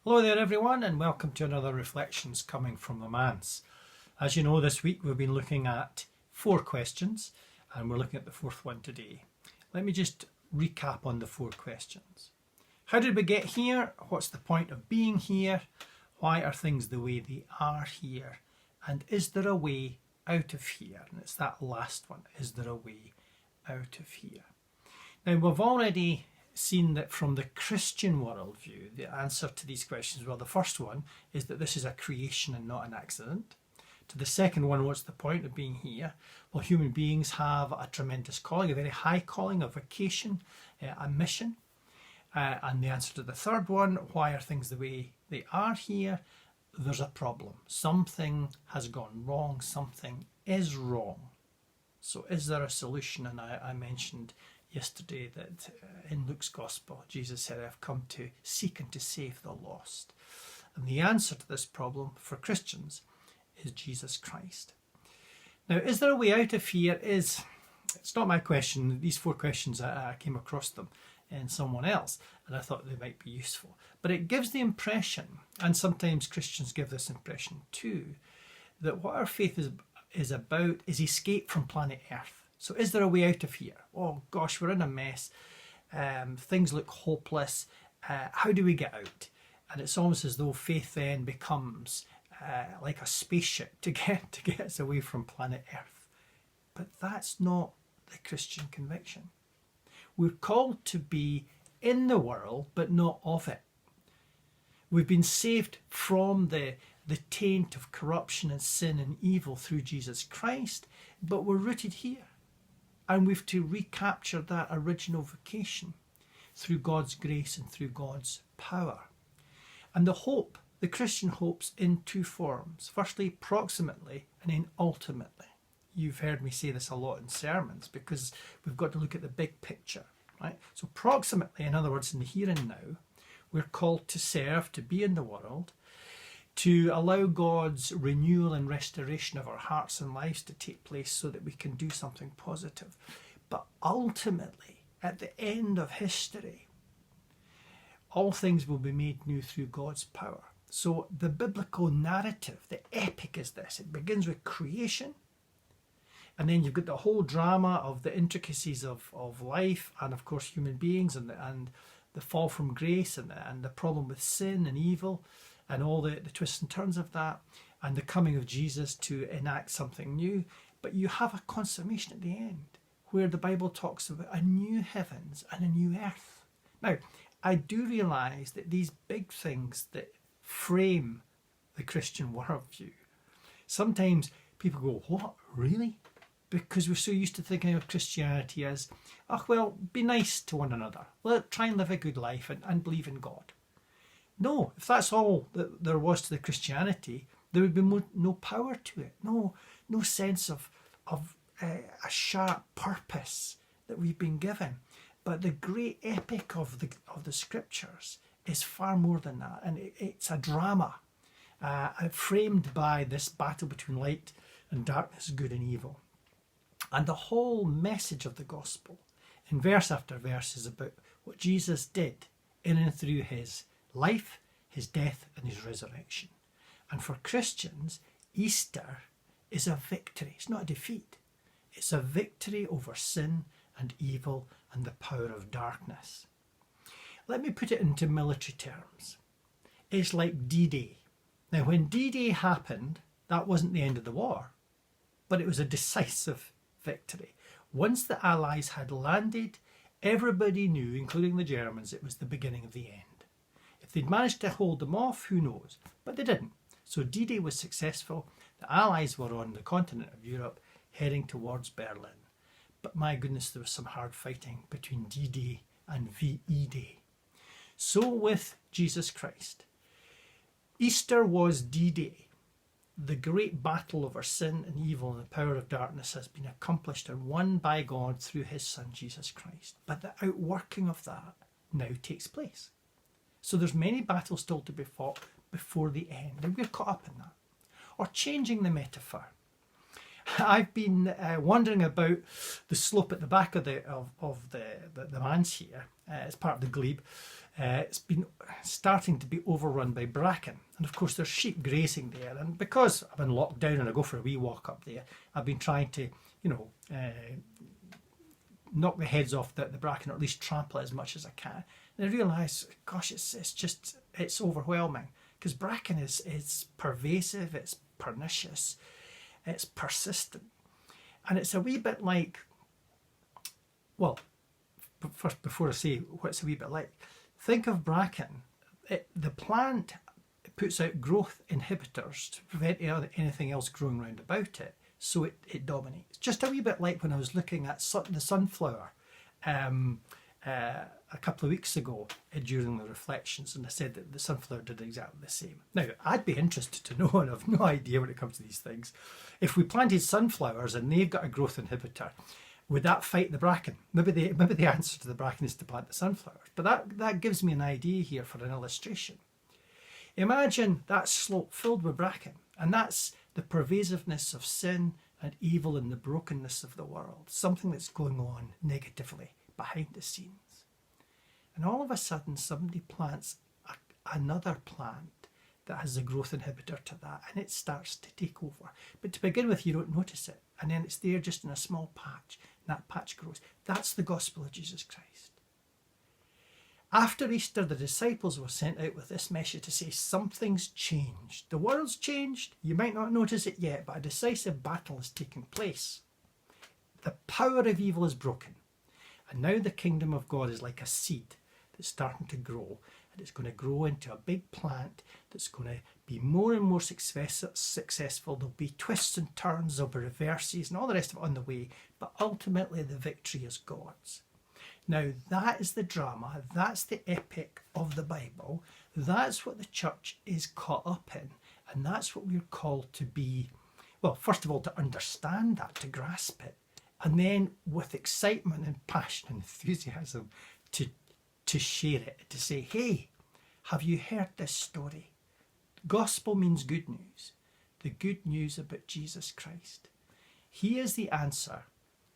Hello there everyone, and welcome to another Reflections coming from the manse. As you know, this week we've been looking at 4 questions and we're looking at the 4th one today. Let me just recap on the 4 questions. How did we get here? What's the point of being here? Why are things the way they are here? And is there a way out of here? And it's that last one, is there a way out of here? Now we've already seen that from the Christian worldview, the answer to these questions, well, the first one is that this is a creation and not an accident. To the second one, what's the point of being here? Well, human beings have a tremendous calling, a very high calling, a vocation, a mission. And the answer to the third one, why are things the way they are here? There's a problem. Something has gone wrong. Something is wrong. So is there a solution? And I mentioned yesterday that in Luke's Gospel, Jesus said, I've come to seek and to save the lost. And the answer to this problem for Christians is Jesus Christ. Now, is there a way out of here? It's not my question. These 4 questions, I came across them in someone else, and I thought they might be useful. But it gives the impression, and sometimes Christians give this impression too, that what our faith is about is escape from planet Earth. So is there a way out of here? Oh gosh, we're in a mess. Things look hopeless. How do we get out? And it's almost as though faith then becomes like a spaceship to get us away from planet Earth. But that's not the Christian conviction. We're called to be in the world, but not of it. We've been saved from the taint of corruption and sin and evil through Jesus Christ, but we're rooted here. And we've to recapture that original vocation through God's grace and through God's power. And the Christian hope's in 2 forms. Firstly, proximately, and then ultimately. You've heard me say this a lot in sermons because we've got to look at the big picture, right? So proximately, in other words, in the here and now, we're called to serve, to be in the world, to allow God's renewal and restoration of our hearts and lives to take place so that we can do something positive. But ultimately, at the end of history, all things will be made new through God's power. So the biblical narrative, the epic is this. It begins with creation, and then you've got the whole drama of the intricacies of life and, of course, human beings and the fall from grace and the problem with sin and evil, and all the twists and turns of that, and the coming of Jesus to enact something new. But you have a consummation at the end, where the Bible talks about a new heavens and a new earth. Now, I do realise that these big things that frame the Christian worldview, sometimes people go, what, really? Because we're so used to thinking of Christianity as, oh, well, be nice to one another. Try and live a good life and believe in God. No, if that's all that there was to the Christianity, there would be no power to it, no sense of a sharp purpose that we've been given. But the great epic of the Scriptures is far more than that, and it's a drama framed by this battle between light and darkness, good and evil. And the whole message of the gospel, in verse after verse, is about what Jesus did in and through his life, his death and his resurrection. And for Christians, Easter is a victory. It's not a defeat. It's a victory over sin and evil and the power of darkness. Let me put it into military terms. It's like D-Day. Now, when D-Day happened, that wasn't the end of the war, but it was a decisive victory. Once the Allies had landed, everybody knew, including the Germans, it was the beginning of the end. If they'd managed to hold them off, who knows? But they didn't. So D-Day was successful. The Allies were on the continent of Europe, heading towards Berlin. But my goodness, there was some hard fighting between D-Day and VE Day. So with Jesus Christ, Easter was D-Day. The great battle over sin and evil and the power of darkness has been accomplished and won by God through his Son, Jesus Christ. But the outworking of that now takes place. So there's many battles still to be fought before the end, and we're caught up in that. Or changing the metaphor. I've been wondering about the slope at the back of the manse here. It's part of the glebe. it's been starting to be overrun by bracken. And of course there's sheep grazing there, and because I'm in lockdown and I go for a wee walk up there, I've been trying to, knock the heads off the bracken, or at least trample it as much as I can. And I realise, gosh, it's overwhelming, because bracken is pervasive, it's pernicious, it's persistent. And it's a wee bit like, well, first, before I say what's a wee bit like, think of bracken. The plant puts out growth inhibitors to prevent anything else growing round about it, so it dominates. Just a wee bit like when I was looking at the sunflower a couple of weeks ago during the reflections, and I said that the sunflower did exactly the same. Now, I'd be interested to know, and I've no idea when it comes to these things, if we planted sunflowers and they've got a growth inhibitor, would that fight the bracken? Maybe the answer to the bracken is to plant the sunflowers. But that gives me an idea here for an illustration. Imagine that slope filled with bracken, and that's the pervasiveness of sin and evil and the brokenness of the world, something that's going on negatively behind the scenes. And all of a sudden somebody plants another plant that has a growth inhibitor to that, and it starts to take over. But to begin with, you don't notice it, and then it's there just in a small patch, and that patch grows. That's the gospel of Jesus Christ. After Easter, the disciples were sent out with this message to say something's changed. The world's changed. You might not notice it yet, but a decisive battle is taking place. The power of evil is broken. And now the kingdom of God is like a seed that's starting to grow. And it's going to grow into a big plant that's going to be more and more successful. There'll be twists and turns, there'll be reverses and all the rest of it on the way. But ultimately the victory is God's. Now that is the drama, that's the epic of the Bible, that's what the church is caught up in, and that's what we're called to be, well, first of all, to understand that, to grasp it, and then with excitement and passion and enthusiasm to share it, to say, hey, have you heard this story? Gospel means good news, the good news about Jesus Christ. He is the answer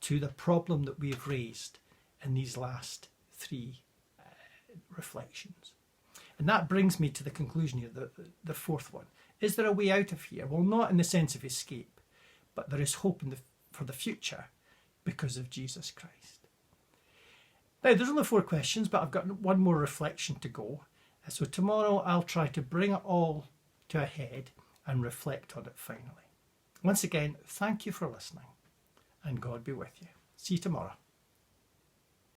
to the problem that we've raised in these last three reflections. And that brings me to the conclusion here, the fourth one. Is there a way out of here? Well, not in the sense of escape, but there is hope for the future because of Jesus Christ. Now, there's only 4 questions, but I've got one more reflection to go. So tomorrow I'll try to bring it all to a head and reflect on it finally. Once again, thank you for listening, and God be with you. See you tomorrow.